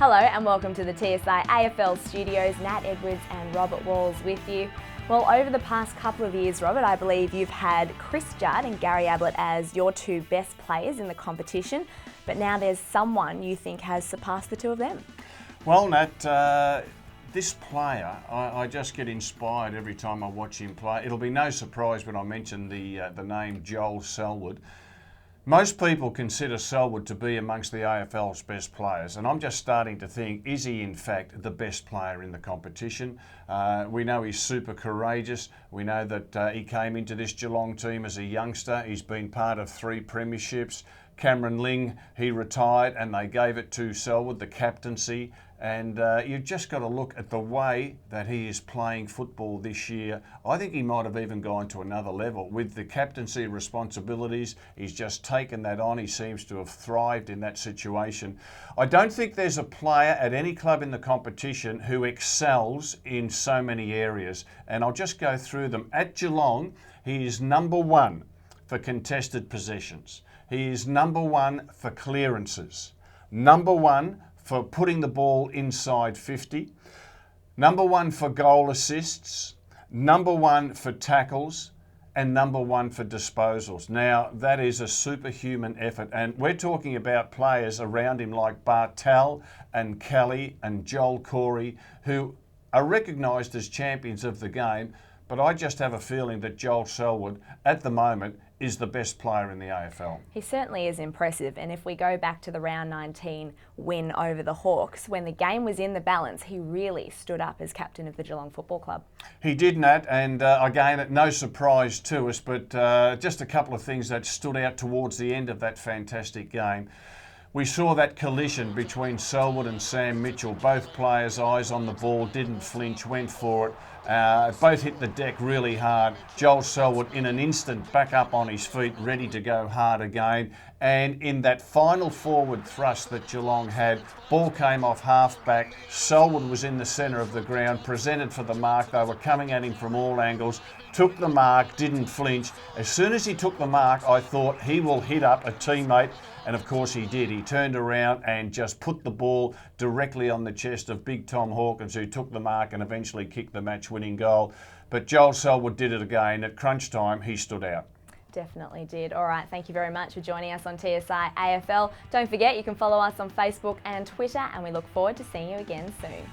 Hello and welcome to the TSI AFL studios. Nat Edwards and Robert Walls with you. Well, over the past couple of years, Robert, I believe you've had Chris Judd and Gary Ablett as your two best players in the competition, but now there's someone you think has surpassed the two of them. Well, Nat, this player, I just get inspired every time I watch him play. It'll be no surprise when I mention the name Joel Selwood. Most people consider Selwood to be amongst the AFL's best players, and I'm just starting to think, is he in fact the best player in the competition? We know he's super courageous. We know that he came into this Geelong team as a youngster. He's been part of 3 premierships. Cameron Ling, he retired and they gave it to Selwood, the captaincy. And you've just got to look at the way that he is playing football this year. I think he might have even gone to another level. With the captaincy responsibilities, he's just taken that on. He seems to have thrived in that situation. I don't think there's a player at any club in the competition who excels in so many areas. And I'll just go through them. At Geelong, he is number 1 for contested possessions. He is number 1 for clearances. Number 1 for putting the ball inside 50, number 1 for goal assists, number 1 for tackles, and number 1 for disposals. Now, that is a superhuman effort, and we're talking about players around him like Bartel and Kelly and Joel Corey, who are recognised as champions of the game, but I just have a feeling that Joel Selwood, at the moment, is the best player in the AFL. He certainly is impressive, and if we go back to the round 19 win over the Hawks, when the game was in the balance, he really stood up as captain of the Geelong Football Club. He did, Nat, and again, no surprise to us, but just a couple of things that stood out towards the end of that fantastic game. We saw that collision between Selwood and Sam Mitchell. Both players' eyes on the ball, didn't flinch, went for it. Both hit the deck really hard. Joel Selwood in an instant back up on his feet, ready to go hard again. And in that final forward thrust that Geelong had, ball came off half-back. Selwood was in the centre of the ground, presented for the mark. They were coming at him from all angles. Took the mark, didn't flinch. As soon as he took the mark, I thought he will hit up a teammate. And of course he did. He turned around and just put the ball directly on the chest of big Tom Hawkins, who took the mark and eventually kicked the match-winning goal. But Joel Selwood did it again. At crunch time, he stood out. Definitely did. All right, thank you very much for joining us on TSI AFL. Don't forget, you can follow us on Facebook and Twitter, and we look forward to seeing you again soon.